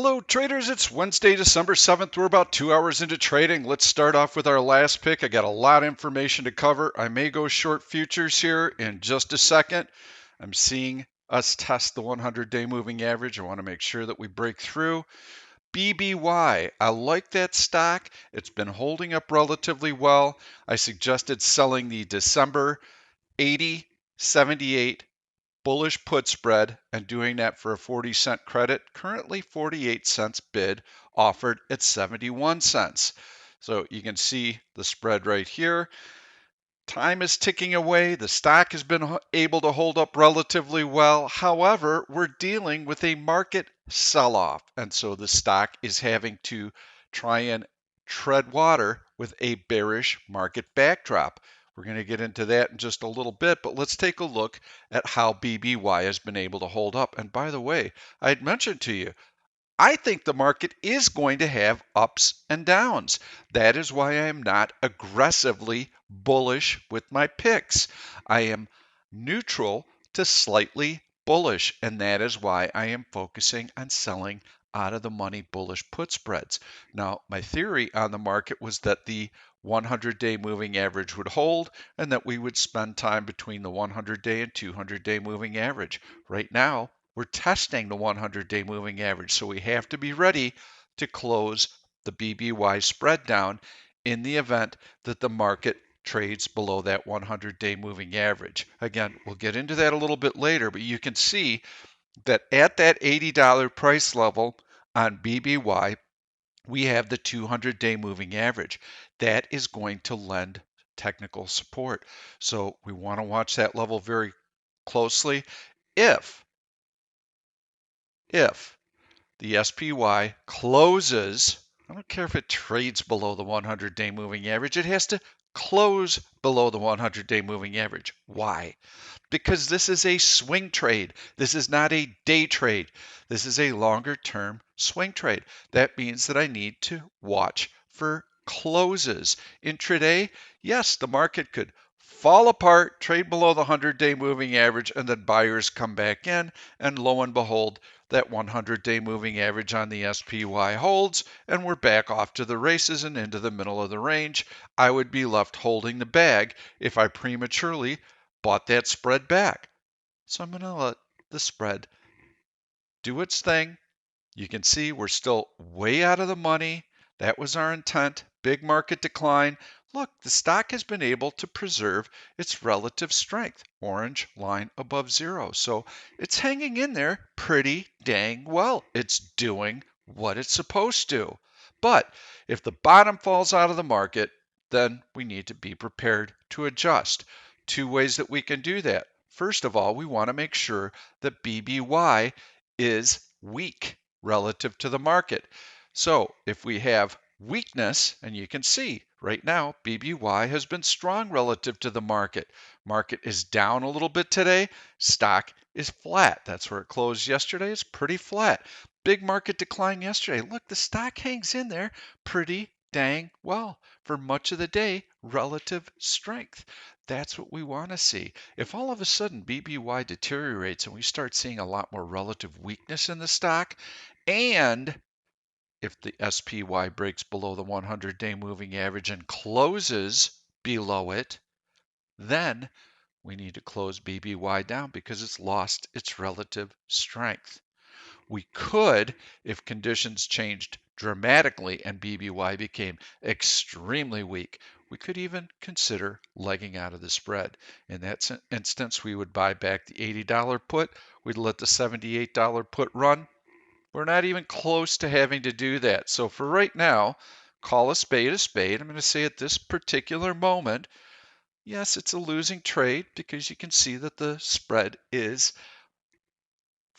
Hello, traders. It's Wednesday, December 7th. We're about 2 hours into trading. Let's start off with our last pick. I got a lot of information to cover. I may go short futures here in just a second. I'm seeing us test the 100-day moving average. I want to make sure that we break through. BBY, I like that stock. It's been holding up relatively well. I suggested selling the December 80, 78 bullish put spread and doing that for a 40-cent credit. Currently 48 cents bid, offered at 71 cents. So you can see the spread right here. Time is ticking away. The stock has been able to hold up relatively well. However, we're dealing with a market sell-off, and so the stock is having to try and tread water with a bearish market backdrop. We're going to get into that in just a little bit, but let's take a look at how BBY has been able to hold up. And by the way, I had mentioned to you, I think the market is going to have ups and downs. That is why I am not aggressively bullish with my picks. I am neutral to slightly bullish, and that is why I am focusing on selling out of the money bullish put spreads. Now, my theory on the market was that the 100-day moving average would hold and that we would spend time between the 100-day and 200-day moving average. Right now, we're testing the 100-day moving average, so we have to be ready to close the BBY spread down in the event that the market trades below that 100-day moving average. Again, we'll get into that a little bit later, but you can see that at that $80 price level on BBY, we have the 200-day moving average. That is going to lend technical support. So we want to watch that level very closely. If the SPY closes, I don't care if it trades below the 100-day moving average, it has to close below the 100-day moving average. Why? Because this is a swing trade. This is not a day trade. This is a longer term swing trade. That means that I need to watch for closes. Intraday, yes, the market could fall apart, trade below the 100-day moving average, and then buyers come back in, and lo and behold, that 100-day moving average on the SPY holds, and we're back off to the races and into the middle of the range. I would be left holding the bag if I prematurely bought that spread back. So I'm going to let the spread do its thing. You can see we're still way out of the money. That was our intent. Big market decline. Look, the stock has been able to preserve its relative strength. Orange line above zero. So it's hanging in there pretty dang well. It's doing what it's supposed to. But if the bottom falls out of the market, then we need to be prepared to adjust. Two ways that we can do that. First of all, we want to make sure that BBY is weak relative to the market. So if we have weakness, and you can see right now BBY has been strong relative to the market. Market is down a little bit today. Stock is flat. That's where it closed yesterday. It's pretty flat. Big market decline yesterday. Look, the stock hangs in there pretty dang well for much of the day. Relative strength. That's what we want to see. If all of a sudden BBY deteriorates and we start seeing a lot more relative weakness in the stock, and if the SPY breaks below the 100-day moving average and closes below it, then we need to close BBY down because it's lost its relative strength. We could, if conditions changed dramatically and BBY became extremely weak, we could even consider legging out of the spread. In that instance, we would buy back the $80 put. We'd let the $78 put run. We're not even close to having to do that. So for right now, call a spade a spade. I'm going to say at this particular moment, yes, it's a losing trade because you can see that the spread is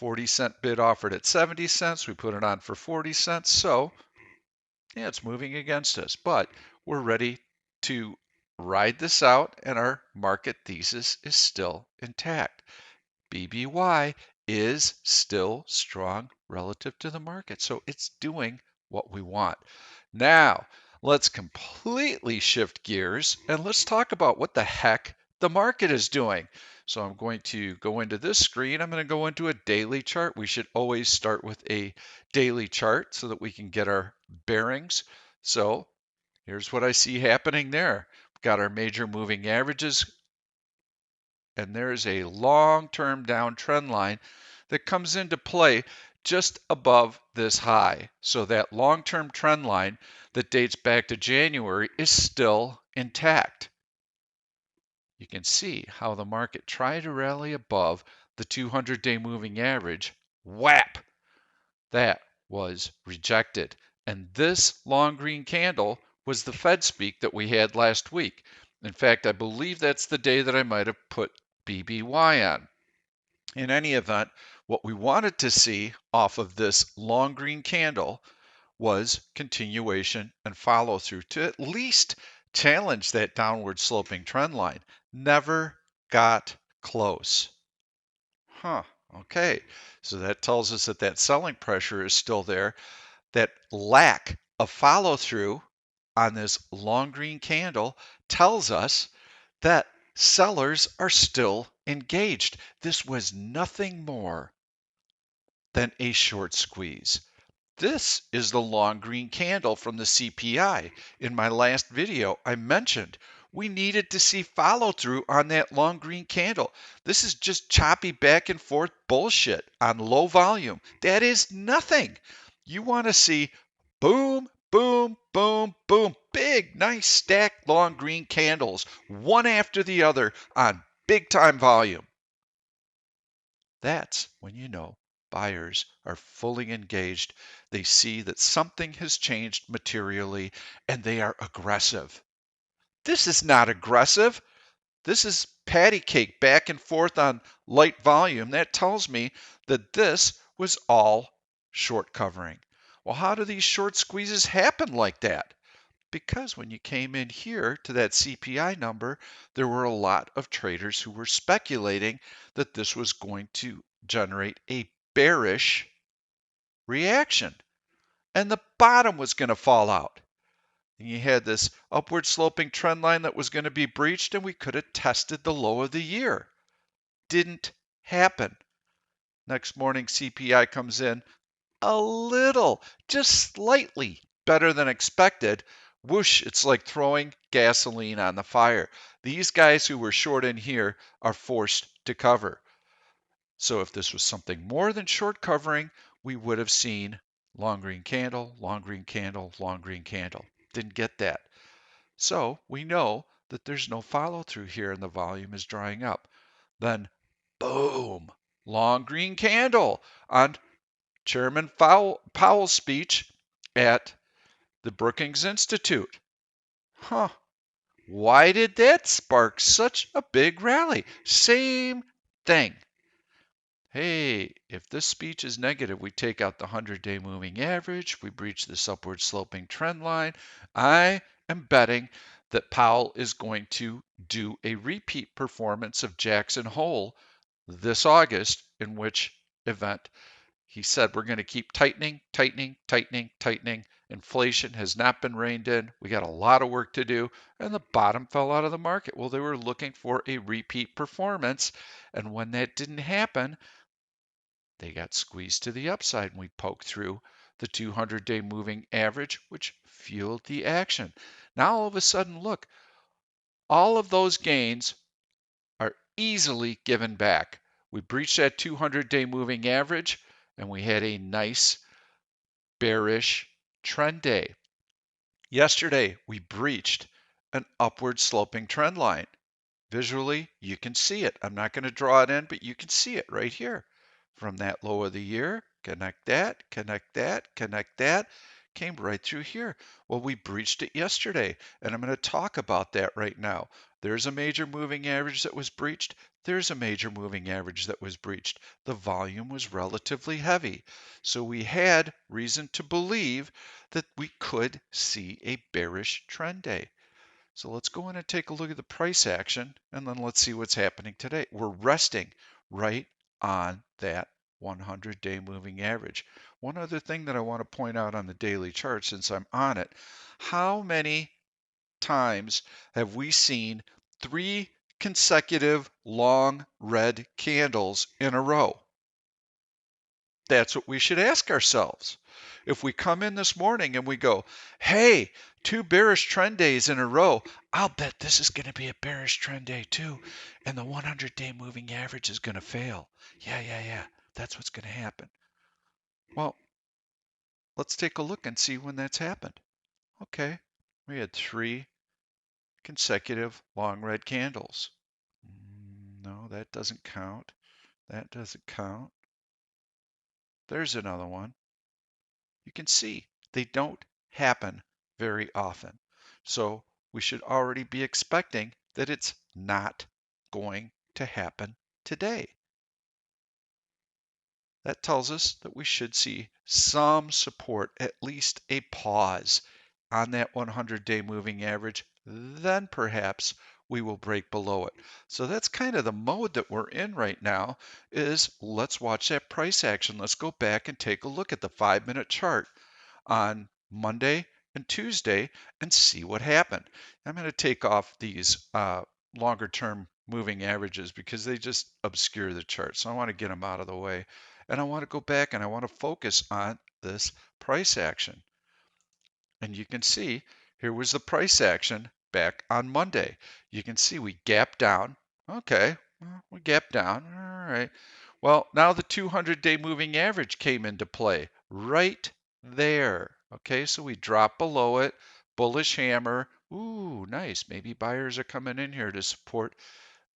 40-cent bid offered at 70 cents. We put it on for 40 cents. So, yeah, it's moving against us. But we're ready to ride this out, and our market thesis is still intact. BBY is still strong relative to the market. So it's doing what we want. Now, let's completely shift gears and let's talk about what the heck the market is doing. So I'm going to go into this screen. I'm going to go into a daily chart. We should always start with a daily chart so that we can get our bearings. So here's what I see happening there. We've got our major moving averages, and there's a long-term downtrend line that comes into play just above this high. So that long-term trend line that dates back to January is still intact. You can see how the market tried to rally above the 200-day moving average. Whap! That was rejected. And this long green candle was the Fed speak that we had last week. In fact, I believe that's the day that I might have put BBY on. In any event, what we wanted to see off of this long green candle was continuation and follow through to at least challenge that downward sloping trend line. Never got close. Okay. So that tells us that that selling pressure is still there. That lack of follow through on this long green candle tells us that sellers are still engaged. This was nothing more than a short squeeze. This is the long green candle from the CPI. In my last video, I mentioned we needed to see follow through on that long green candle. This is just choppy back and forth bullshit on low volume. That is nothing. You want to see boom, boom, boom, boom, big, nice stacked long green candles, one after the other on big time volume. That's when you know buyers are fully engaged. They see that something has changed materially and they are aggressive. This is not aggressive. This is patty cake back and forth on light volume. That tells me that this was all short covering. Well, how do these short squeezes happen like that? Because when you came in here to that CPI number, there were a lot of traders who were speculating that this was going to generate a bearish reaction and the bottom was going to fall out. And you had this upward sloping trend line that was going to be breached, and we could have tested the low of the year. Didn't happen. Next morning, CPI comes in a little, just slightly better than expected. Whoosh, it's like throwing gasoline on the fire. These guys who were short in here are forced to cover. So if this was something more than short covering, we would have seen long green candle, long green candle, long green candle. Didn't get that. So we know that there's no follow through here and the volume is drying up. Then boom, long green candle on Chairman Powell's speech at the Brookings Institute. Why did that spark such a big rally? Same thing. Hey, if this speech is negative, we take out the 100-day moving average, we breach this upward sloping trend line. I am betting that Powell is going to do a repeat performance of Jackson Hole this August, in which event he said we're going to keep tightening, tightening, tightening, tightening. Inflation has not been reined in. We got a lot of work to do. And the bottom fell out of the market. Well, they were looking for a repeat performance. And when that didn't happen, they got squeezed to the upside, and we poked through the 200-day moving average, which fueled the action. Now, all of a sudden, look, all of those gains are easily given back. We breached that 200-day moving average, and we had a nice bearish trend day. Yesterday, we breached an upward sloping trend line. Visually, you can see it. I'm not going to draw it in, but you can see it right here. From that low of the year, connect that, connect that, connect that, came right through here. Well, we breached it yesterday, and I'm going to talk about that right now. There's a major moving average that was breached. There's a major moving average that was breached. The volume was relatively heavy. So we had reason to believe that we could see a bearish trend day. So let's go in and take a look at the price action, and then let's see what's happening today. We're resting right on that 100-day moving average. One other thing that I want to point out on the daily chart, since I'm on it, how many times have we seen 3 consecutive long red candles in a row? That's what we should ask ourselves. If we come in this morning and we go, hey, 2 bearish trend days in a row, I'll bet this is going to be a bearish trend day too. And the 100-day moving average is going to fail. Yeah. That's what's going to happen. Well, let's take a look and see when that's happened. Okay, we had 3 consecutive long red candles. No, that doesn't count. That doesn't count. There's another one. You can see they don't happen very often. So we should already be expecting that it's not going to happen today. That tells us that we should see some support, at least a pause on that 100-day moving average. Then perhaps we will break below it. So that's kind of the mode that we're in right now, is let's watch that price action. Let's go back and take a look at the 5-minute chart on Monday and Tuesday and see what happened. I'm going to take off these longer term moving averages because they just obscure the chart. So I want to get them out of the way. And I want to go back and I want to focus on this price action. And you can see here was the price action back on Monday. You can see we gapped down. Okay, well, we gapped down. All right. Well, now the 200-day moving average came into play right there. Okay, so we dropped below it. Bullish hammer. Ooh, nice. Maybe buyers are coming in here to support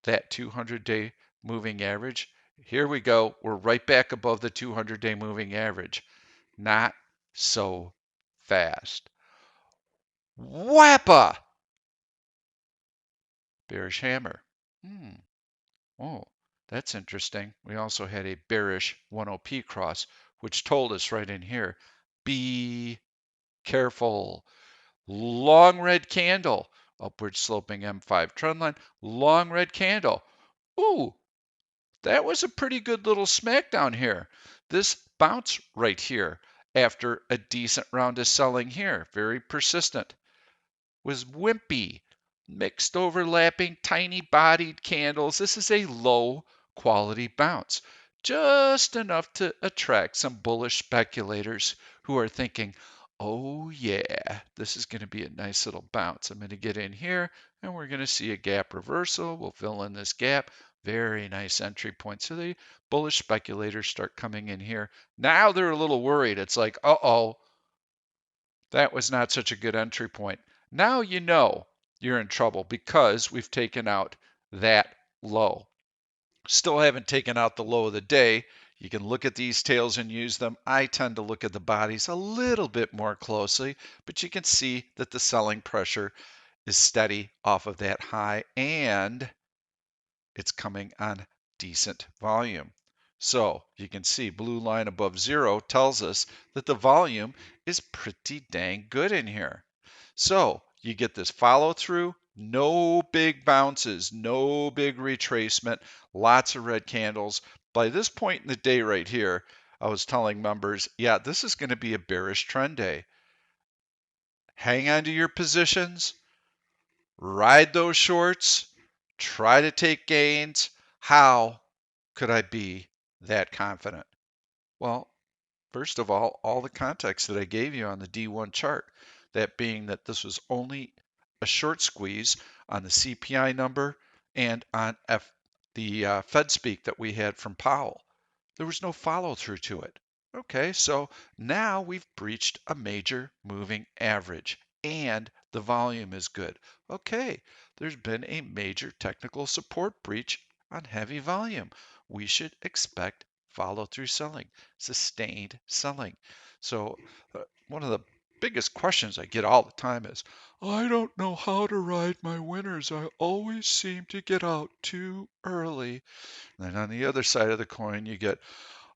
that 200-day moving average. Here we go. We're right back above the 200-day moving average. Not so fast. Whappa! Bearish hammer. Oh, that's interesting. We also had a bearish 1OP cross, which told us right in here, be careful. Long red candle, upward sloping M5 trend line, long red candle. Ooh, that was a pretty good little smackdown here. This bounce right here after a decent round of selling here, very persistent, was wimpy, mixed overlapping, tiny bodied candles. This is a low quality bounce, just enough to attract some bullish speculators who are thinking, oh yeah, this is going to be a nice little bounce. I'm going to get in here and we're going to see a gap reversal. We'll fill in this gap. Very nice entry point. So the bullish speculators start coming in here. Now they're a little worried. It's like, uh-oh, that was not such a good entry point. Now you know you're in trouble because we've taken out that low. Still haven't taken out the low of the day. You can look at these tails and use them. I tend to look at the bodies a little bit more closely, but you can see that the selling pressure is steady off of that high and it's coming on decent volume. So you can see blue line above 0 tells us that the volume is pretty dang good in here. So you get this follow through, no big bounces, no big retracement, lots of red candles. By this point in the day right here, I was telling members, yeah, this is going to be a bearish trend day. Hang on to your positions, ride those shorts, try to take gains. How could I be that confident? Well, first of all the context that I gave you on the D1 chart, that being that this was only a short squeeze on the CPI number and on the Fed speak that we had from Powell. There was no follow through to it. Okay, so now we've breached a major moving average and the volume is good. Okay, there's been a major technical support breach on heavy volume. We should expect follow through selling, sustained selling. So one of the biggest questions I get all the time is, I don't know how to ride my winners. I always seem to get out too early. And then on the other side of the coin, you get,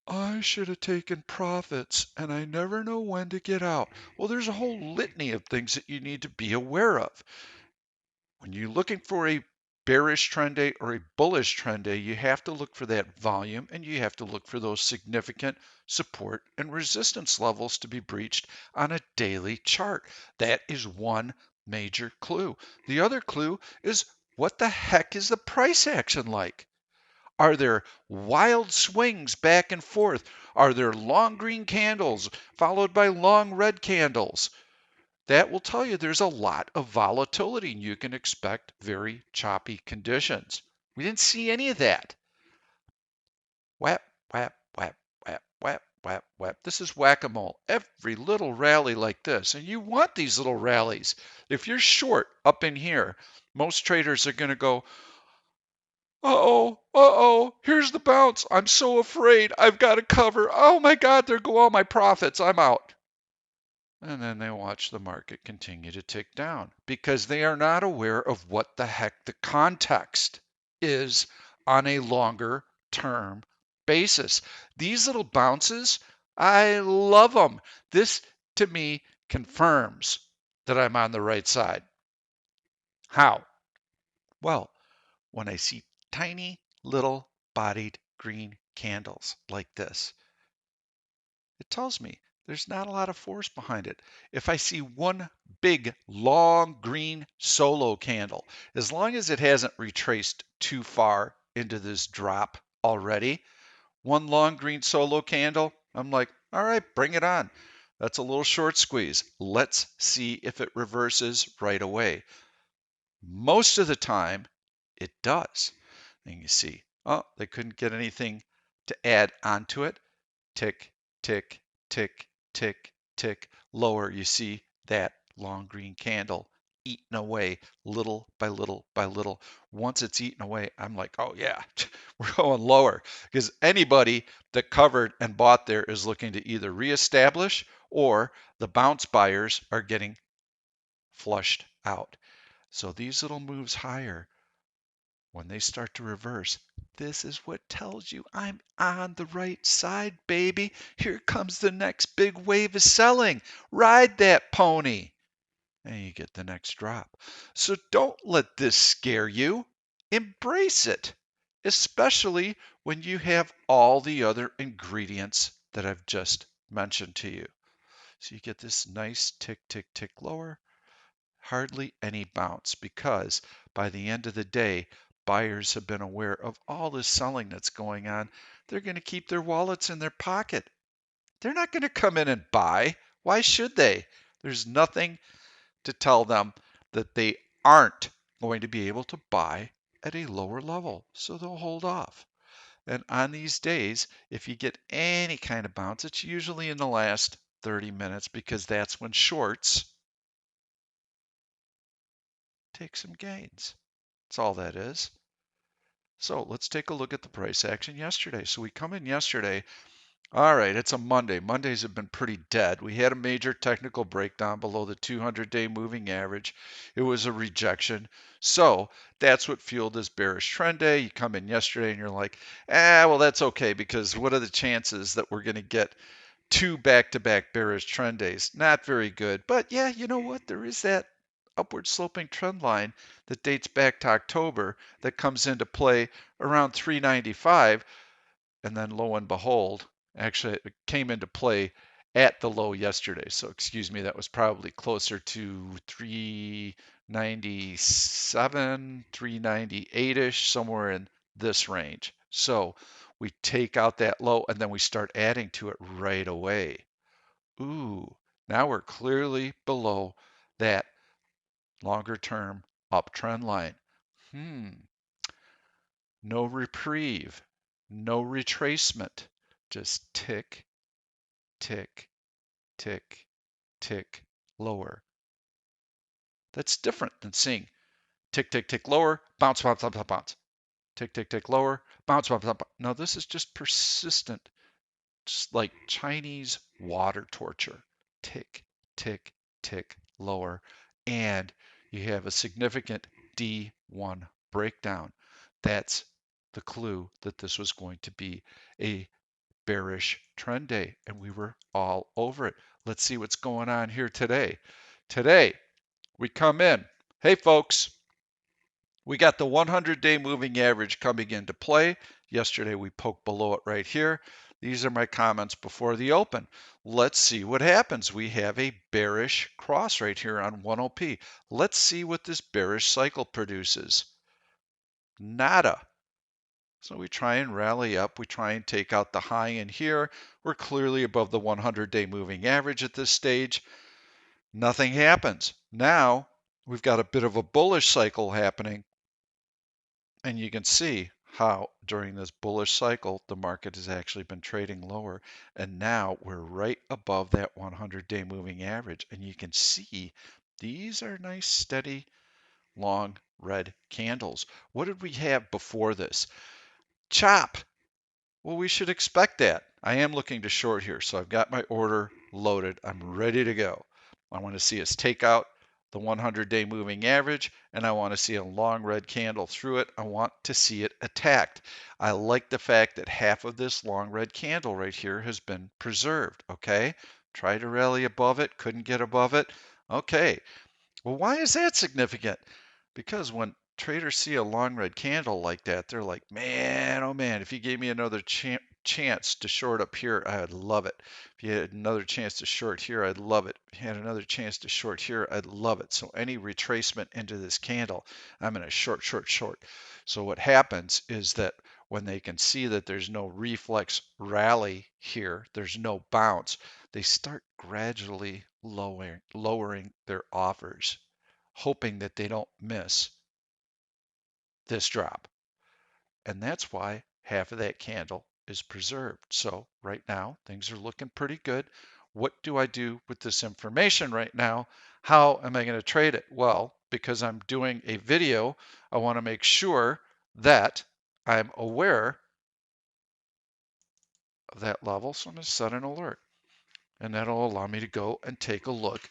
I should have taken profits and I never know when to get out. Well, there's a whole litany of things that you need to be aware of. When you're looking for a bearish trend day or a bullish trend day, you have to look for that volume and you have to look for those significant support and resistance levels to be breached on a daily chart. That is one major clue. The other clue is what the heck is the price action like? Are there wild swings back and forth? Are there long green candles followed by long red candles? That will tell you there's a lot of volatility and you can expect very choppy conditions. We didn't see any of that. Whap, whap, whap, whap, whap, whap, whap. This is whack-a-mole. Every little rally like this, and you want these little rallies. If you're short up in here, most traders are going to go, uh-oh, uh-oh, here's the bounce. I'm so afraid. I've got to cover. Oh my God, there go all my profits. I'm out. And then they watch the market continue to tick down because they are not aware of what the heck the context is on a longer term basis. These little bounces, I love them. This to me confirms that I'm on the right side. How? Well, when I see tiny little bodied green candles like this, it tells me there's not a lot of force behind it. If I see one big, long green solo candle, as long as it hasn't retraced too far into this drop already, one long green solo candle, I'm like, all right, bring it on. That's a little short squeeze. Let's see if it reverses right away. Most of the time, it does. And you see, oh, they couldn't get anything to add onto it. Tick, tick, tick, tick, tick. Lower, you see that long green candle eating away little by little by little. Once it's eaten away, I'm like, oh yeah, we're going lower. Because anybody that covered and bought there is looking to either reestablish or the bounce buyers are getting flushed out. So these little moves higher, when they start to reverse, this is what tells you I'm on the right side, baby. Here comes the next big wave of selling. Ride that pony. And you get the next drop. So don't let this scare you. Embrace it, especially when you have all the other ingredients that I've just mentioned to you. So you get this nice tick, tick, tick lower. Hardly any bounce because by the end of the day, buyers have been aware of all the selling that's going on. They're going to keep their wallets in their pocket. They're not going to come in and buy. Why should they? There's nothing to tell them that they aren't going to be able to buy at a lower level. So they'll hold off. And on these days, if you get any kind of bounce, it's usually in the last 30 minutes because that's when shorts take some gains. That's all that is. So let's take a look at the price action yesterday. So we come in yesterday. All right, it's a Monday. Mondays have been pretty dead. We had a major technical breakdown below the 200-day moving average. It was a rejection. So that's what fueled this bearish trend day. You come in yesterday and you're like, well, that's okay because what are the chances that we're going to get two back-to-back bearish trend days? Not very good. But yeah, you know what? There is that upward sloping trend line that dates back to October that comes into play around 395. And then lo and behold, actually it came into play at the low yesterday. So excuse me, that was probably closer to 397, 398-ish, somewhere in this range. So we take out that low and then we start adding to it right away. Ooh, now we're clearly below that longer term uptrend line. No reprieve, no retracement, just tick, tick, tick, tick lower. That's different than seeing tick, tick, tick lower, bounce, bounce, bounce, bounce, tick, tick, tick lower, bounce, bounce, bounce. No, this is just persistent, just like Chinese water torture. Tick, tick, tick lower. And you have a significant D1 breakdown. That's the clue that this was going to be a bearish trend day, and we were all over it. Let's see what's going on here today. Today, we come in. Hey, folks, we got the 100-day moving average coming into play. Yesterday, we poked below it right here. These are my comments before the open. Let's see what happens. We have a bearish cross right here on 1OP. Let's see what this bearish cycle produces. Nada. So we try and rally up. We try and take out the high in here. We're clearly above the 100-day moving average at this stage. Nothing happens. Now we've got a bit of a bullish cycle happening. And you can see how during this bullish cycle, the market has actually been trading lower. And now we're right above that 100-day moving average. And you can see these are nice, steady, long red candles. What did we have before this? Chop. Well, we should expect that. I am looking to short here, so I've got my order loaded. I'm ready to go. I want to see us take out the 100-day moving average, and I want to see a long red candle through it. I want to see it attacked. I like the fact that half of this long red candle right here has been preserved, okay? Tried to rally above it, couldn't get above it. Okay, well, why is that significant? Because when traders see a long red candle like that, they're like, man, oh man, if you gave me another chance to short up here, I'd love it. If you had another chance to short here, I'd love it. If you had another chance to short here, I'd love it. So any retracement into this candle, I'm going to short, short, short. So what happens is that when they can see that there's no reflex rally here, there's no bounce, they start gradually lowering their offers, hoping that they don't miss this drop. And that's why half of that candle is preserved. So right now, things are looking pretty good. What do I do with this information right now? How am I going to trade it? Well, because I'm doing a video, I want to make sure that I'm aware of that level. So I'm going to set an alert. And that'll allow me to go and take a look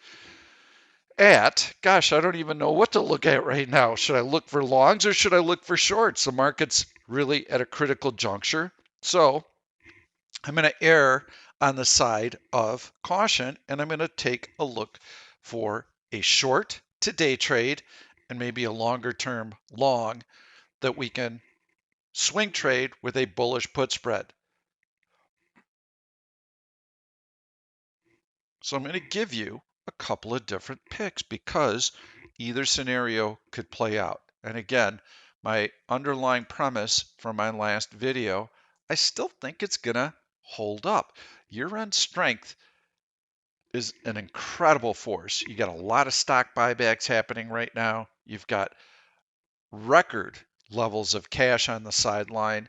at, gosh, I don't even know what to look at right now. Should I look for longs or should I look for shorts? The market's really at a critical juncture. So I'm going to err on the side of caution, and I'm going to take a look for a short to day trade and maybe a longer term long that we can swing trade with a bullish put spread. So I'm going to give you a couple of different picks because either scenario could play out. And again, my underlying premise from my last video, I still think it's going to hold up. Year-end strength is an incredible force. You got a lot of stock buybacks happening right now. You've got record levels of cash on the sideline.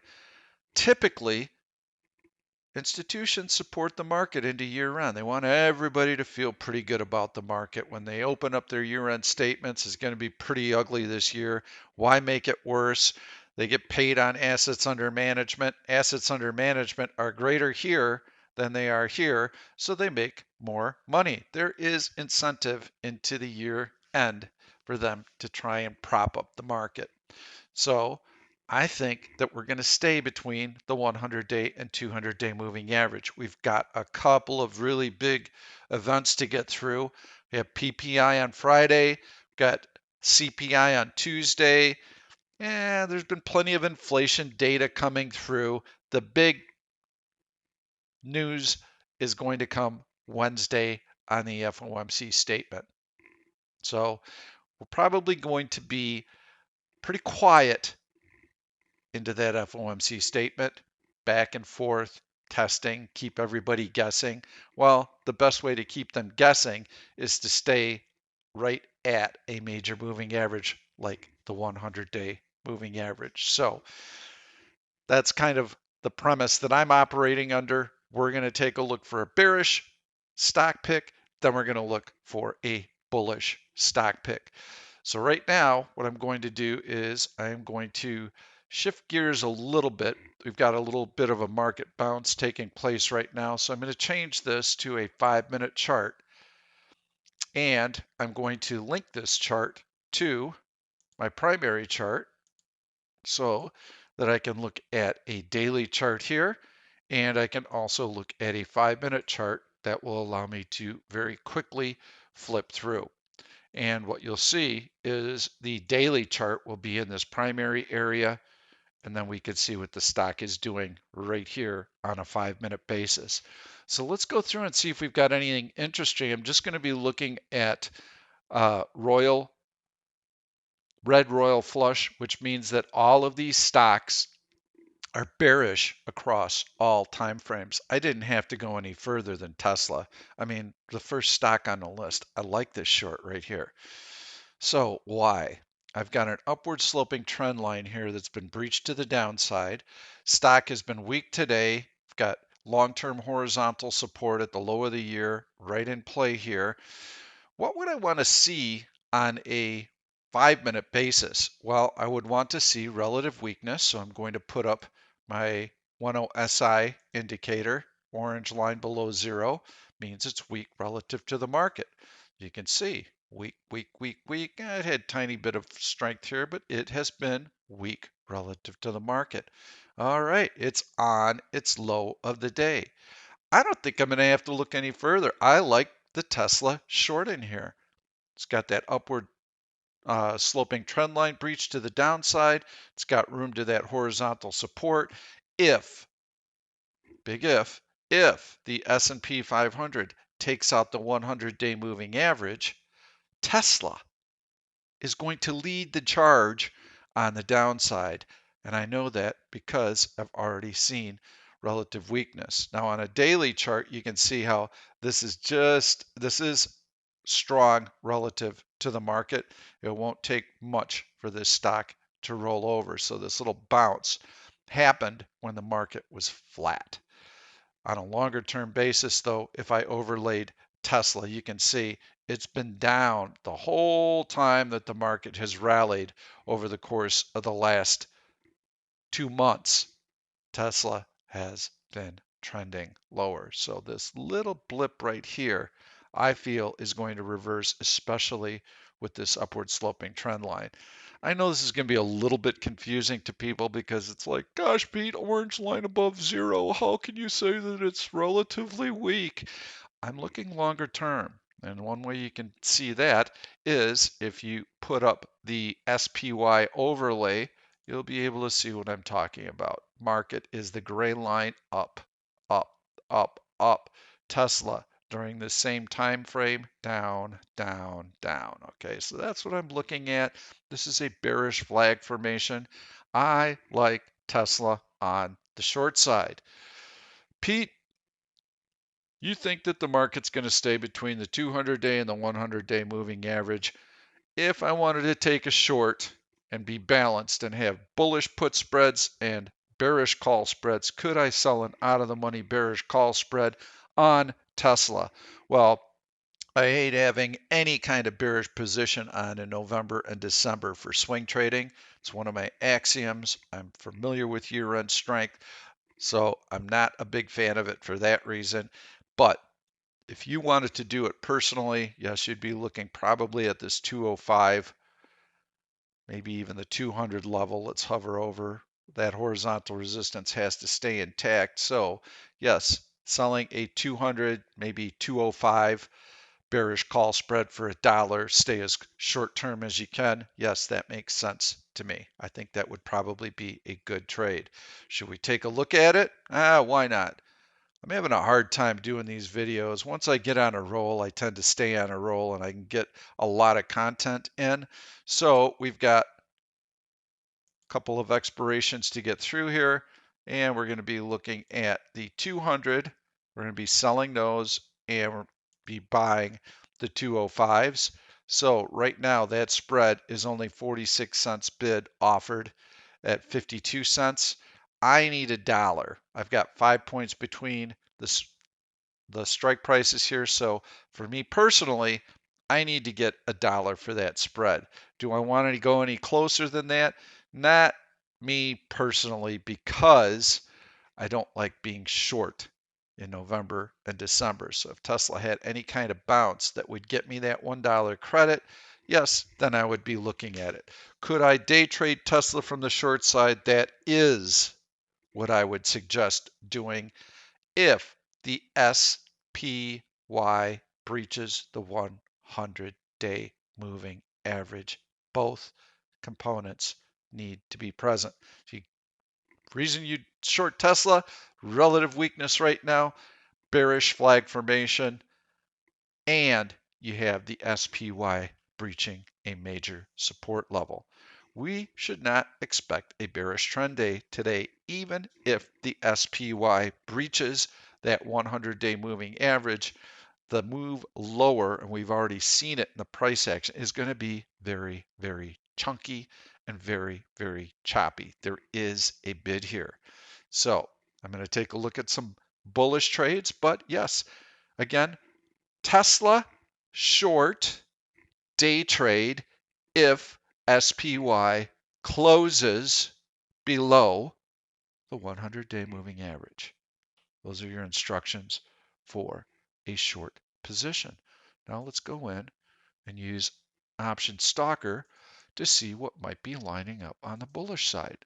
Typically, institutions support the market into year-end. They want everybody to feel pretty good about the market. When they open up their year-end statements, it's going to be pretty ugly this year. Why make it worse? They get paid on assets under management. Assets under management are greater here than they are here, so they make more money. There is incentive into the year end for them to try and prop up the market. So I think that we're going to stay between the 100-day and 200-day moving average. We've got a couple of really big events to get through. We have PPI on Friday, got CPI on Tuesday, and there's been plenty of inflation data coming through. The big news is going to come Wednesday on the FOMC statement. So we're probably going to be pretty quiet into that FOMC statement, back and forth, testing, keep everybody guessing. Well, the best way to keep them guessing is to stay right at a major moving average like the 100-day moving average. So that's kind of the premise that I'm operating under. We're going to take a look for a bearish stock pick, then we're going to look for a bullish stock pick. So right now, what I'm going to do is I'm going to shift gears a little bit. We've got a little bit of a market bounce taking place right now. So I'm going to change this to a 5-minute chart. And I'm going to link this chart to my primary chart so that I can look at a daily chart here. And I can also look at a 5-minute chart that will allow me to very quickly flip through. And what you'll see is the daily chart will be in this primary area, and then we can see what the stock is doing right here on a 5-minute basis. So let's go through and see if we've got anything interesting. I'm just going to be looking at Royal red royal flush, which means that all of these stocks are bearish across all time frames. I didn't have to go any further than Tesla. I mean, the first stock on the list. I like this short right here. So why? I've got an upward sloping trend line here that's been breached to the downside. Stock has been weak today. I've got long-term horizontal support at the low of the year right in play here. What would I want to see on a 5-minute basis? Well, I would want to see relative weakness. So I'm going to put up my 10 SI indicator. Orange line below zero means it's weak relative to the market. You can see weak, weak, weak, weak. It had tiny bit of strength here, but it has been weak relative to the market. All right, it's on its low of the day. I don't think I'm going to have to look any further. I like the Tesla short in here. It's got that upward sloping trend line breach to the downside. It's got room to that horizontal support. If, big if the S&P 500 takes out the 100-day moving average, Tesla is going to lead the charge on the downside. And I know that because I've already seen relative weakness. Now on a daily chart, you can see how this is strong relative to the market. It won't take much for this stock to roll over. So this little bounce happened when the market was flat. On a longer term basis, though, if I overlaid Tesla, you can see it's been down the whole time that the market has rallied over the course of the last 2 months. Tesla has been trending lower. So this little blip right here, I feel is going to reverse, especially with this upward sloping trend line. I know this is going to be a little bit confusing to people because it's like, gosh, Pete, orange line above zero. How can you say that it's relatively weak? I'm looking longer term. And one way you can see that is if you put up the SPY overlay, you'll be able to see what I'm talking about. Market is the gray line up, up, up, up. Tesla during the same time frame, down, down, down. Okay, so that's what I'm looking at. This is a bearish flag formation. I like Tesla on the short side. Pete, you think that the market's going to stay between the 200-day and the 100-day moving average. If I wanted to take a short and be balanced and have bullish put spreads and bearish call spreads, could I sell an out of the money bearish call spread on Tesla? Well, I hate having any kind of bearish position on in November and December for swing trading. It's one of my axioms. I'm familiar with year-end strength, so I'm not a big fan of it for that reason. But if you wanted to do it personally, yes, you'd be looking probably at this 205, maybe even the 200 level. Let's hover over. That horizontal resistance has to stay intact. So, yes, selling a 200, maybe 205 bearish call spread for $1, stay as short term as you can. Yes, that makes sense to me. I think that would probably be a good trade. Should we take a look at it? Why not? I'm having a hard time doing these videos. Once I get on a roll, I tend to stay on a roll and I can get a lot of content in. So we've got a couple of expirations to get through here, and we're going to be looking at the 200. We're going to be selling those and we'll be buying the 205s. So right now that spread is only 46 cents bid offered at 52 cents. I need $1. I've got 5 points between the strike prices here. So for me personally, I need to get $1 for that spread. Do I want to go any closer than that? Not me personally, because I don't like being short in November and December. So if Tesla had any kind of bounce that would get me that $1 credit, yes, then I would be looking at it. Could I day trade Tesla from the short side? That is what I would suggest doing if the SPY breaches the 100-day moving average. Both components need to be present. Reason you short Tesla, relative weakness right now, bearish flag formation, and you have the SPY breaching a major support level. we should not expect a bearish trend day today, even if the SPY breaches that 100-day moving average. The move lower, and we've already seen it in the price action, is going to be very, very chunky and very, very choppy. There is a bid here. So I'm going to take a look at some bullish trades, but yes, again, Tesla short day trade if SPY closes below the 100-day moving average. Those are your instructions for a short position. Now let's go in and use Option Stalker to see what might be lining up on the bullish side.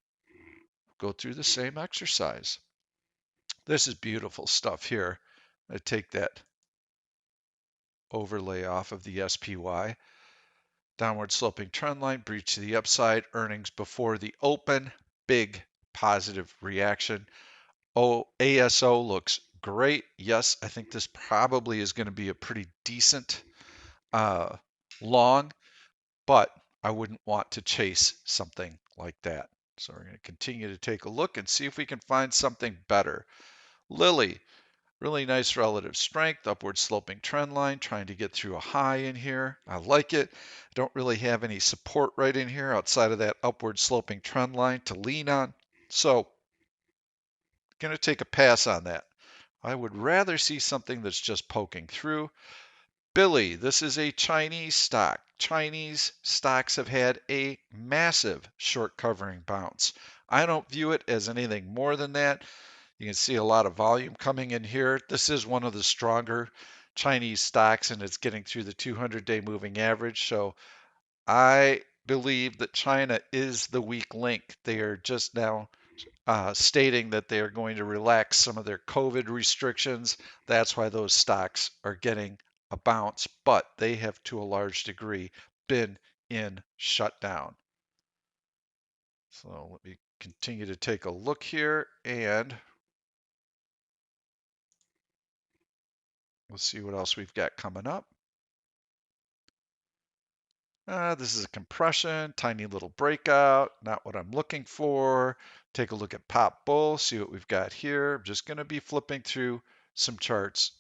Go through the same exercise. This is beautiful stuff here. I take that overlay off of the SPY. Downward sloping trend line, breach to the upside, earnings before the open, big positive reaction. ASO looks great. Yes, I think this probably is going to be a pretty decent long, but I wouldn't want to chase something like that. So we're going to continue to take a look and see if we can find something better. Lily, really nice relative strength, upward sloping trend line, trying to get through a high in here. I like it. I don't really have any support right in here outside of that upward sloping trend line to lean on. So going to take a pass on that. I would rather see something that's just poking through. Billy, this is a Chinese stock. Chinese stocks have had a massive short covering bounce. I don't view it as anything more than that. You can see a lot of volume coming in here. This is one of the stronger Chinese stocks, and it's getting through the 200-day moving average. So I believe that China is the weak link. They are just now stating that they are going to relax some of their COVID restrictions. That's why those stocks are getting a bounce, but they have to a large degree been in shutdown. So let me continue to take a look here, and we'll see what else we've got coming up. This is a compression, tiny little breakout, not what I'm looking for. Take a look at Pop Bull, see what we've got here. I'm just going to be flipping through some charts.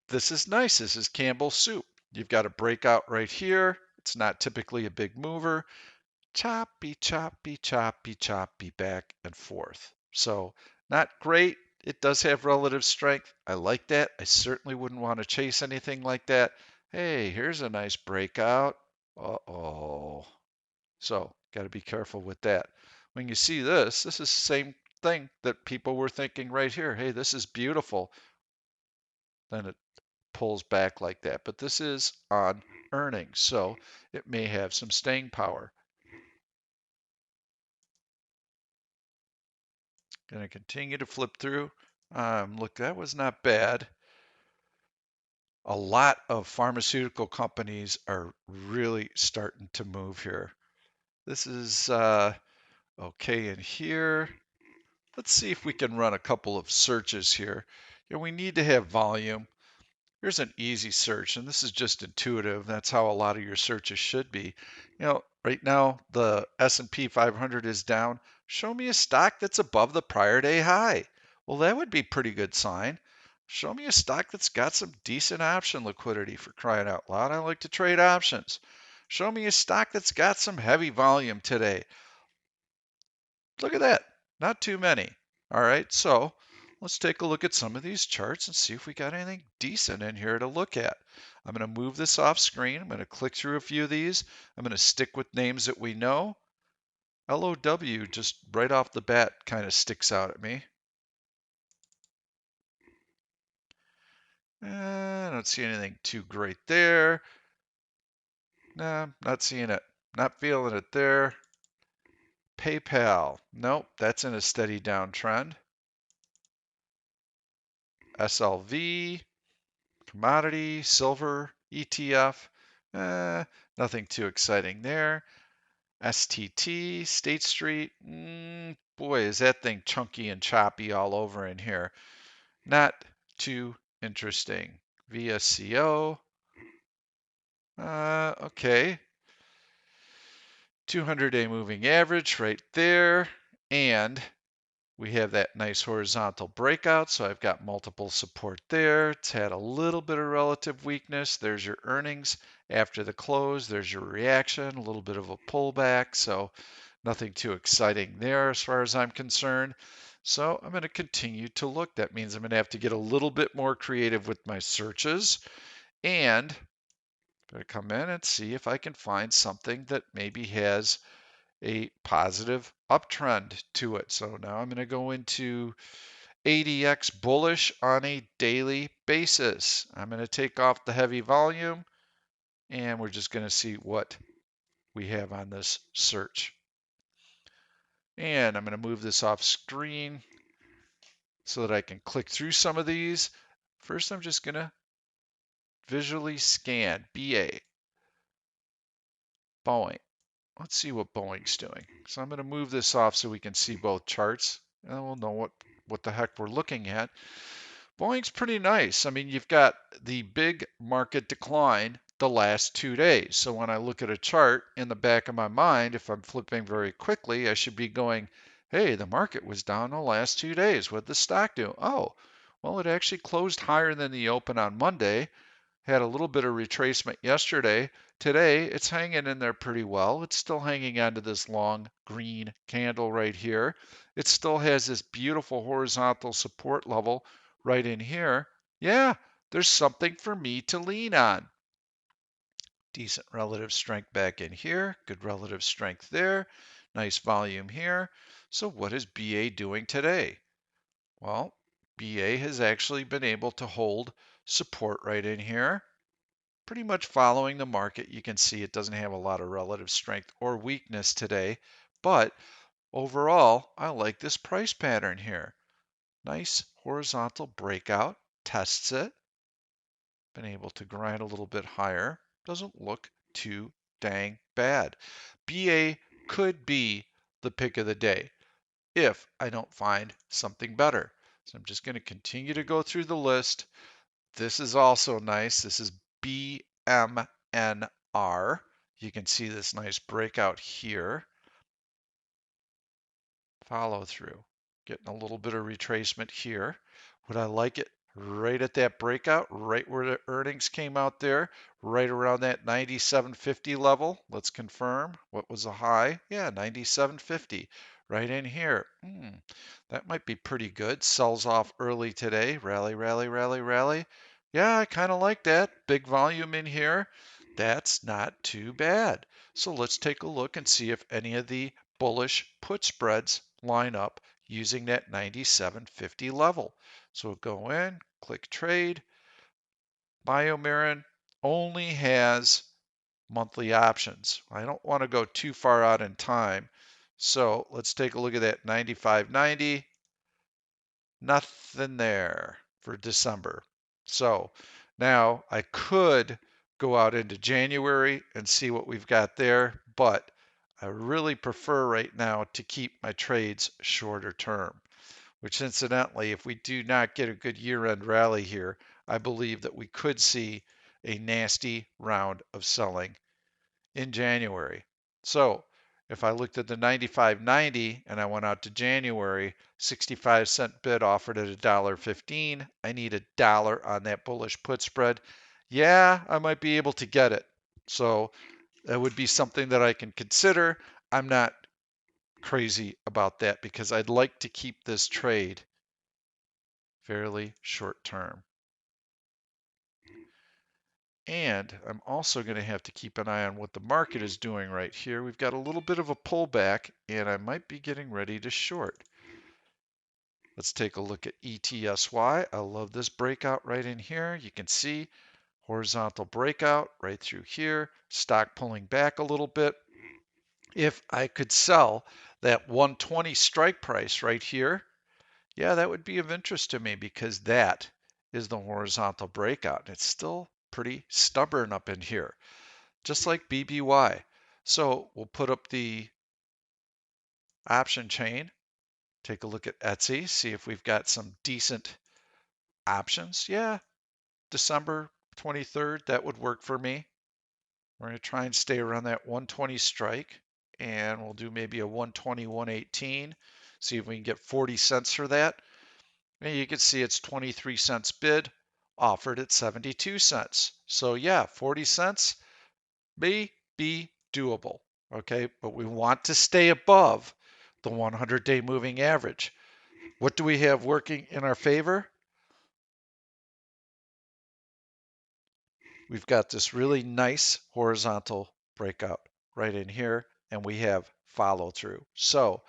This is nice. This is Campbell's soup. You've got a breakout right here. It's not typically a big mover. Choppy, choppy, choppy, choppy back and forth. So not great. It does have relative strength. I like that. I certainly wouldn't want to chase anything like that. Hey, here's a nice breakout. Uh-oh. So got to be careful with that. When you see this is the same thing that people were thinking right here. Hey, this is beautiful. Then it pulls back like that. But this is on earnings, so it may have some staying power. Going to continue to flip through. Look, that was not bad. A lot of pharmaceutical companies are really starting to move here. This is okay in here. Let's see if we can run a couple of searches here. We need to have volume. Here's an easy search, and this is just intuitive. That's how a lot of your searches should be. Right now the S&P 500 is down. Show me a stock that's above the prior day high. Well, that would be a pretty good sign. Show me a stock that's got some decent option liquidity, for crying out loud. I like to trade options. Show me a stock that's got some heavy volume today. Look at that. Not too many. All right, so let's take a look at some of these charts and see if we got anything decent in here to look at. I'm going to move this off screen. I'm going to click through a few of these. I'm going to stick with names that we know. LOW just right off the bat kind of sticks out at me. I don't see anything too great there. Nah, not seeing it. Not feeling it there. PayPal. Nope, that's in a steady downtrend. SLV. Commodity, silver, ETF, nothing too exciting there. STT, State Street, boy, is that thing chunky and choppy all over in here. Not too interesting. VSCO, okay. 200-day moving average right there. And we have that nice horizontal breakout, so I've got multiple support there. It's had a little bit of relative weakness. There's your earnings after the close. There's your reaction, a little bit of a pullback, so nothing too exciting there as far as I'm concerned. So I'm going to continue to look. That means I'm going to have to get a little bit more creative with my searches, and I'm going to come in and see if I can find something that maybe has a positive uptrend to it. So now I'm going to go into ADX bullish on a daily basis. I'm going to take off the heavy volume, and we're just going to see what we have on this search. And I'm going to move this off screen so that I can click through some of these. First, I'm just going to visually scan BA, Boeing. Let's see what Boeing's doing. So I'm going to move this off so we can see both charts, and we'll know what the heck we're looking at. Boeing's pretty nice. I mean, you've got the big market decline the last 2 days. So when I look at a chart in the back of my mind, if I'm flipping very quickly, I should be going, hey, the market was down the last 2 days. What did the stock do? Oh, well, it actually closed higher than the open on Monday. Had a little bit of retracement yesterday. Today, it's hanging in there pretty well. It's still hanging onto this long green candle right here. It still has this beautiful horizontal support level right in here. Yeah, there's something for me to lean on. Decent relative strength back in here. Good relative strength there. Nice volume here. So what is BA doing today? Well, BA has actually been able to hold support right in here. Pretty much following the market. You can see it doesn't have a lot of relative strength or weakness today, but overall, I like this price pattern here. Nice horizontal breakout, tests it, been able to grind a little bit higher. Doesn't look too dang bad. BA could be the pick of the day if I don't find something better. So I'm just going to continue to go through the list. This is also nice. This is BMNR. You can see this nice breakout here. Follow through. Getting a little bit of retracement here. Would I like it right at that breakout, right where the earnings came out there, right around that 97.50 level? Let's confirm. What was the high? Yeah, 97.50. Right in here. That might be pretty good. Sells off early today. Rally, rally, rally, rally. Yeah, I kind of like that. Big volume in here. That's not too bad. So let's take a look and see if any of the bullish put spreads line up using that 97.50 level. So we'll go in, click trade. BioMarin only has monthly options. I don't want to go too far out in time. So let's take a look at that 95.90. Nothing there for December. So now I could go out into January and see what we've got there, but I really prefer right now to keep my trades shorter term, which incidentally, if we do not get a good year-end rally here, I believe that we could see a nasty round of selling in January. So if I looked at the 95.90 and I went out to January, 65-cent bid offered at $1.15. I need $1 on that bullish put spread. Yeah, I might be able to get it. So that would be something that I can consider. I'm not crazy about that because I'd like to keep this trade fairly short term. And I'm also going to have to keep an eye on what the market is doing right here. We've got a little bit of a pullback, and I might be getting ready to short. Let's take a look at ETSY. I love this breakout right in here. You can see horizontal breakout right through here. Stock pulling back a little bit. If I could sell that 120 strike price right here, yeah, that would be of interest to me because that is the horizontal breakout. It's still pretty stubborn up in here, just like BBY. So we'll put up the option chain, take a look at Etsy, see if we've got some decent options. Yeah, December 23rd, that would work for me. We're going to try and stay around that 120 strike. and we'll do maybe a 120, 118. See if we can get 40 cents for that. And you can see it's 23 cents bid, offered at 72 cents. So yeah, 40 cents may be doable. Okay, but we want to stay above the 100-day moving average. What do we have working in our favor? We've got this really nice horizontal breakout right in here, and we have follow through. So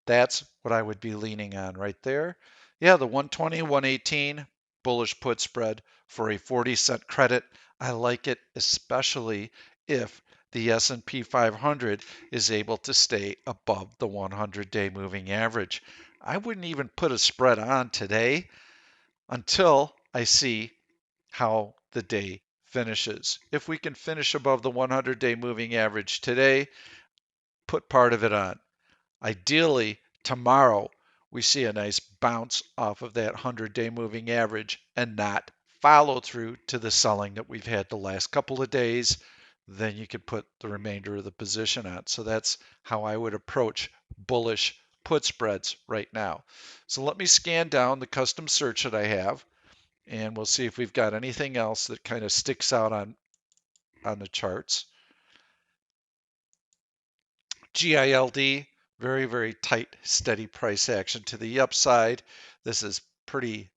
that's what I would be leaning on right there. Yeah, the 120, 118 bullish put spread for a 40-cent credit. I like it, especially if the S&P 500 is able to stay above the 100-day moving average. I wouldn't even put a spread on today until I see how the day finishes. If we can finish above the 100-day moving average today, put part of it on. Ideally, tomorrow we see a nice bounce off of that 100-day moving average and not follow through to the selling that we've had the last couple of days. Then you could put the remainder of the position on. So that's how I would approach bullish put spreads right now. So let me scan down the custom search that I have, and we'll see if we've got anything else that kind of sticks out on the charts. GILD, very, very tight, steady price action to the upside. This is pretty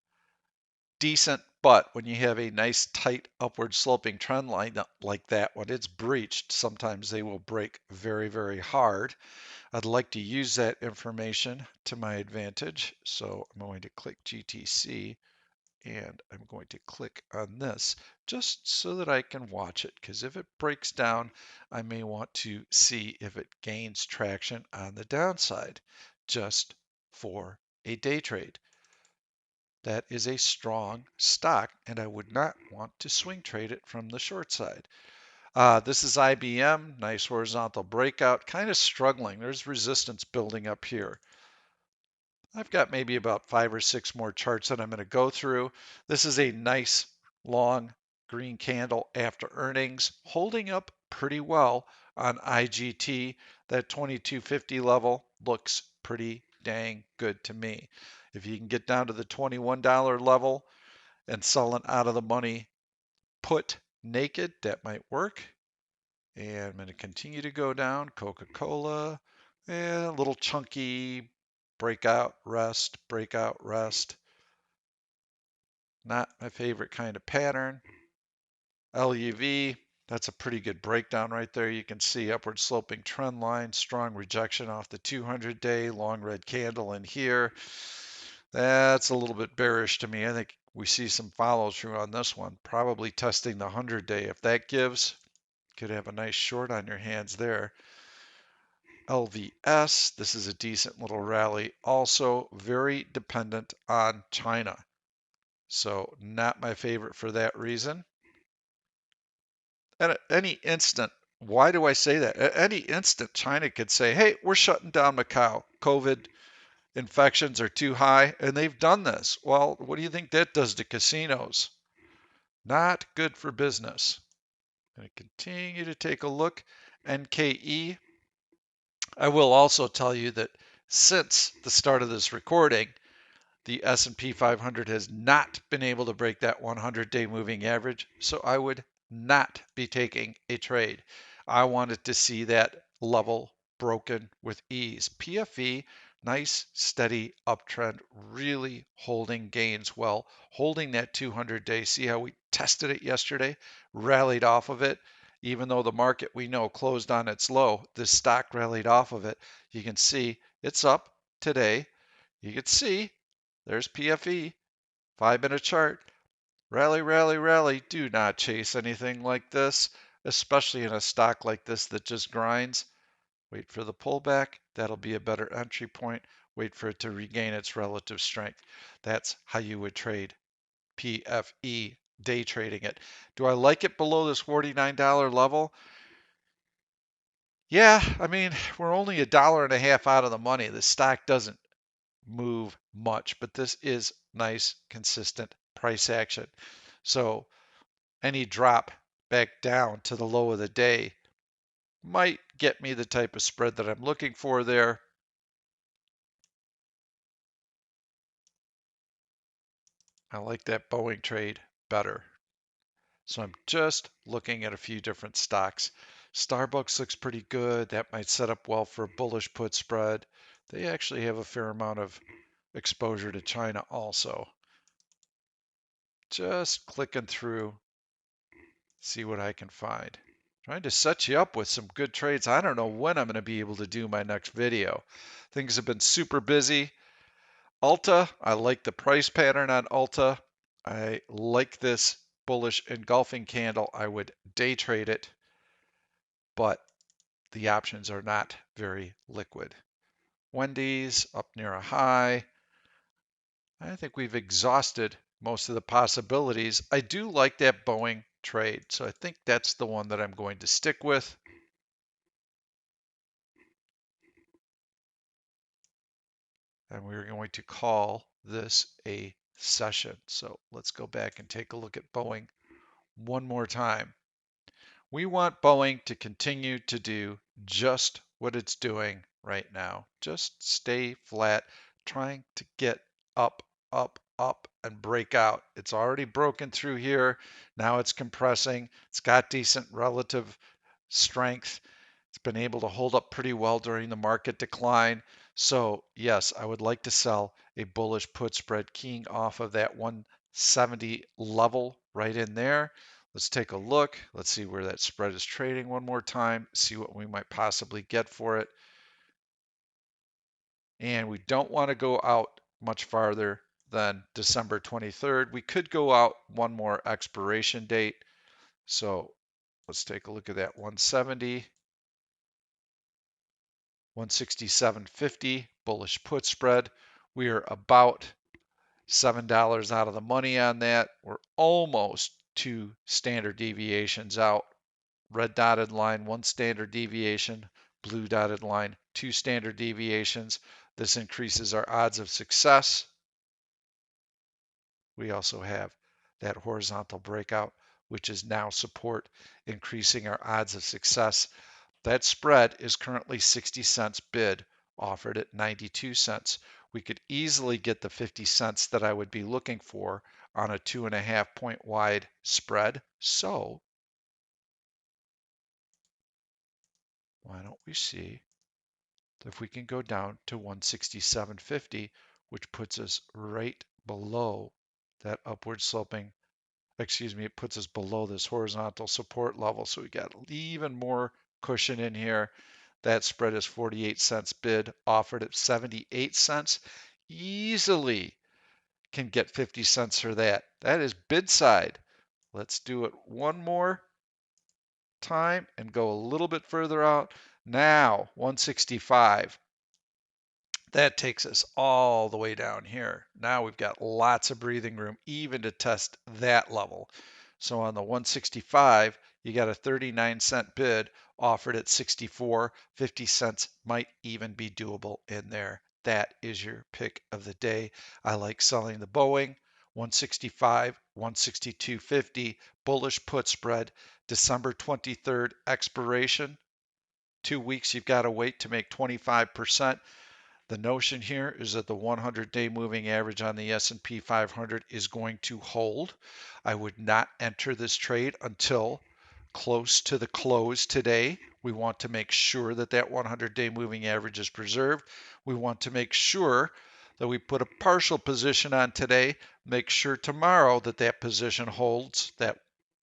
decent, but when you have a nice, tight, upward sloping trend line like that, when it's breached, sometimes they will break very, very hard. I'd like to use that information to my advantage. So I'm going to click GTC, and I'm going to click on this just so that I can watch it, because if it breaks down, I may want to see if it gains traction on the downside just for a day trade. That is a strong stock, and I would not want to swing trade it from the short side. This is IBM, nice horizontal breakout, kind of struggling. There's resistance building up here. I've got maybe about 5 or 6 more charts that I'm going to go through. This is a nice long green candle after earnings, holding up pretty well on IGT. That 2250 level looks pretty dang good to me. If you can get down to the $21 level and selling out of the money put naked, that might work. And I'm going to continue to go down. Coca-Cola, and a little chunky breakout, rest. Not my favorite kind of pattern. LUV, that's a pretty good breakdown right there. You can see upward sloping trend line, strong rejection off the 200-day, long red candle in here. That's a little bit bearish to me. I think we see some follow through on this one, probably testing the 100-day. If that gives, could have a nice short on your hands there. LVS, this is a decent little rally. Also very dependent on China. So not my favorite for that reason. At any instant, why do I say that? At any instant, China could say, hey, we're shutting down Macau. COVID infections are too high, and they've done this. Well, what do you think that does to casinos? Not good for business. I'm going to continue to take a look. NKE. I will also tell you that since the start of this recording, the S&P 500 has not been able to break that 100-day moving average, so I would not be taking a trade. I wanted to see that level broken with ease. PFE, nice steady uptrend, really holding gains well, holding that 200-day. See how we tested it yesterday, rallied off of it. Even though the market we know closed on its low, this stock rallied off of it. You can see it's up today. You can see there's PFE, 5-minute chart. Rally, rally, rally. Do not chase anything like this, especially in a stock like this that just grinds. Wait for the pullback. That'll be a better entry point. Wait for it to regain its relative strength. That's how you would trade PFE, day trading it. Do I like it below this $49 level? Yeah, I mean, we're only $1.50 out of the money. The stock doesn't move much, but this is nice, consistent price action. So any drop back down to the low of the day might get me the type of spread that I'm looking for there. I like that Boeing trade better. So I'm just looking at a few different stocks. Starbucks looks pretty good. That might set up well for a bullish put spread. They actually have a fair amount of exposure to China also. Just clicking through, see what I can find. Trying to set you up with some good trades. I don't know when I'm going to be able to do my next video. Things have been super busy. Ulta, I like the price pattern on Ulta. I like this bullish engulfing candle. I would day trade it, but the options are not very liquid. Wendy's up near a high. I think we've exhausted most of the possibilities. I do like that Boeing trade, so I think that's the one that I'm going to stick with. And we're going to call this a session. So let's go back and take a look at Boeing one more time. We want Boeing to continue to do just what it's doing right now. Just stay flat, trying to get up, up, up, and break out. It's already broken through here. Now it's compressing. It's got decent relative strength. It's been able to hold up pretty well during the market decline. So yes, I would like to sell a bullish put spread keying off of that 170 level right in there. Let's take a look. Let's see where that spread is trading one more time, see what we might possibly get for it. And we don't want to go out much farther than December 23rd. We could go out one more expiration date. So let's take a look at that 170. 167.50 bullish put spread. We are about $7 out of the money on that. We're almost 2 standard deviations out. Red dotted line, 1 standard deviation. Blue dotted line, 2 standard deviations. This increases our odds of success. We also have that horizontal breakout, which is now support, increasing our odds of success. That spread is currently 60 cents bid, offered at 92 cents. We could easily get the 50 cents that I would be looking for on a 2.5 point wide spread. So why don't we see if we can go down to 167.50, which puts us right below that upward sloping, it puts us below this horizontal support level. So we got even more cushion in here. That spread is 48 cents bid, offered at 78 cents. Easily can get 50 cents for that. That is bid side. Let's do it one more time and go a little bit further out. Now, 165. That takes us all the way down here. Now we've got lots of breathing room even to test that level. So on the 165, you got a 39-cent bid offered at 64. 50 cents might even be doable in there. That is your pick of the day. I like selling the Boeing 165, 162.50 bullish put spread, December 23rd expiration. 2 weeks you've got to wait to make 25%. The notion here is that the 100-day moving average on the S&P 500 is going to hold. I would not enter this trade until close to the close today. We want to make sure that that 100-day moving average is preserved. We want to make sure that we put a partial position on today, make sure tomorrow that that position holds, that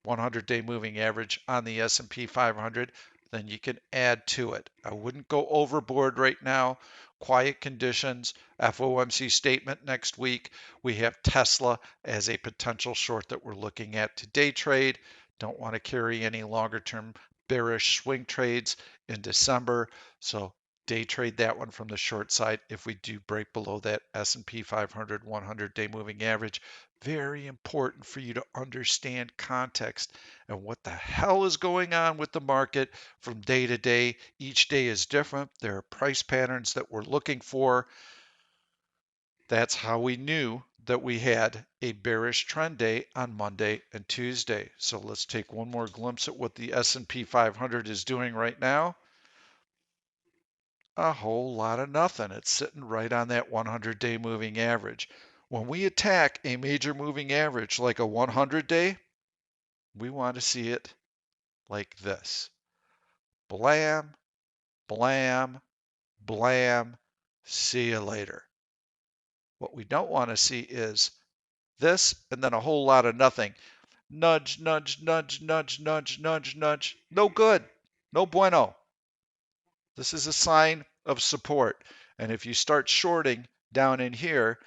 100-day moving average on the S&P 500, then you can add to it. I wouldn't go overboard right now. Quiet conditions, FOMC statement next week. We have Tesla as a potential short that we're looking at to day trade. Don't want to carry any longer term bearish swing trades in December. So day trade that one from the short side if we do break below that S&P 500 100-day moving average. Very important for you to understand context and what the hell is going on with the market from day to day. Each day is different. There are price patterns that we're looking for. That's how we knew that we had a bearish trend day on Monday and Tuesday. So let's take one more glimpse at what the S&P 500 is doing right now. A whole lot of nothing. It's sitting right on that 100-day moving average. When we attack a major moving average like a 100-day, we want to see it like this. Blam, blam, blam, see you later. What we don't want to see is this and then a whole lot of nothing. Nudge, nudge, nudge, nudge, nudge, nudge, nudge. No good. No bueno. This is a sign of support. And if you start shorting down in here,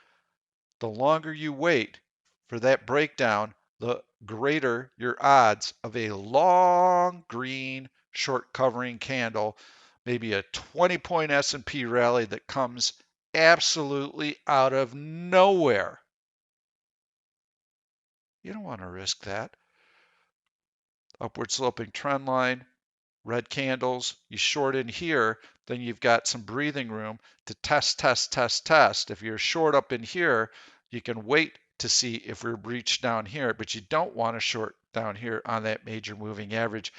the longer you wait for that breakdown, the greater your odds of a long green short covering candle, maybe a 20-point S&P rally that comes absolutely out of nowhere. You don't want to risk that. Upward sloping trend line, red candles, you short in here, then you've got some breathing room to test, test, test, test. If you're short up in here, you can wait to see if we're breached down here, but you don't want to short down here on that major moving average.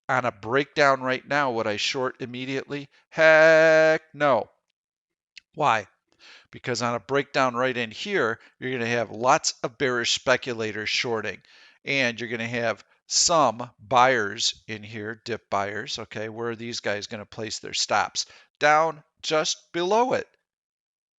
On a breakdown right now, would I short immediately? Heck no. Why? Because on a breakdown right in here, you're going to have lots of bearish speculators shorting, and you're going to have some buyers in here, dip buyers. Okay, where are these guys going to place their stops? Down just below it.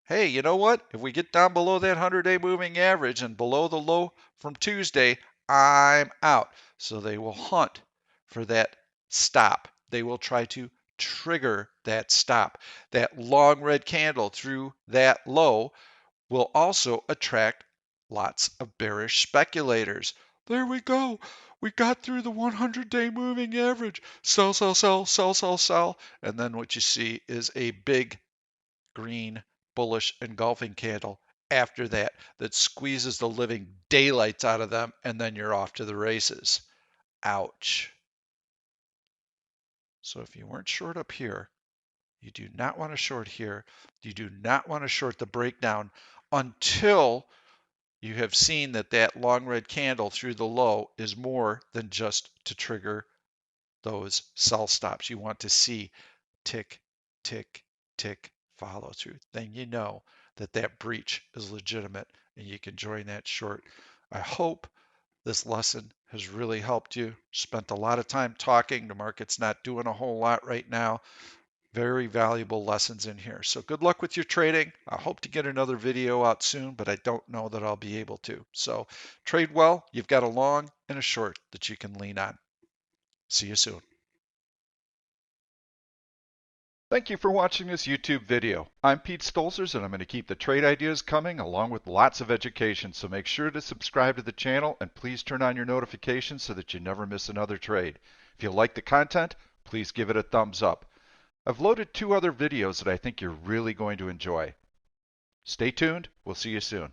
Hey, you know what? If we get down below that 100-day moving average and below the low from Tuesday, I'm out. So they will hunt for that stop. They will try to trigger that stop. That long red candle through that low will also attract lots of bearish speculators. There we go. We got through the 100-day moving average. Sell, sell, sell, sell, sell, sell. And then what you see is a big green bullish engulfing candle after that that squeezes the living daylights out of them, and then you're off to the races. Ouch. So if you weren't short up here, you do not want to short here. You do not want to short the breakdown until you have seen that that long red candle through the low is more than just to trigger those sell stops. You want to see tick, tick, tick follow through. Then you know that that breach is legitimate and you can join that short. I hope this lesson has really helped you. Spent a lot of time talking. The market's not doing a whole lot right now. Very valuable lessons in here. So good luck with your trading. I hope to get another video out soon, but I don't know that I'll be able to. So trade well. You've got a long and a short that you can lean on. See you soon. Thank you for watching this YouTube video. I'm Pete Stolzers, and I'm going to keep the trade ideas coming along with lots of education. So make sure to subscribe to the channel and please turn on your notifications so that you never miss another trade. If you like the content, please give it a thumbs up. I've loaded 2 other videos that I think you're really going to enjoy. Stay tuned. We'll see you soon.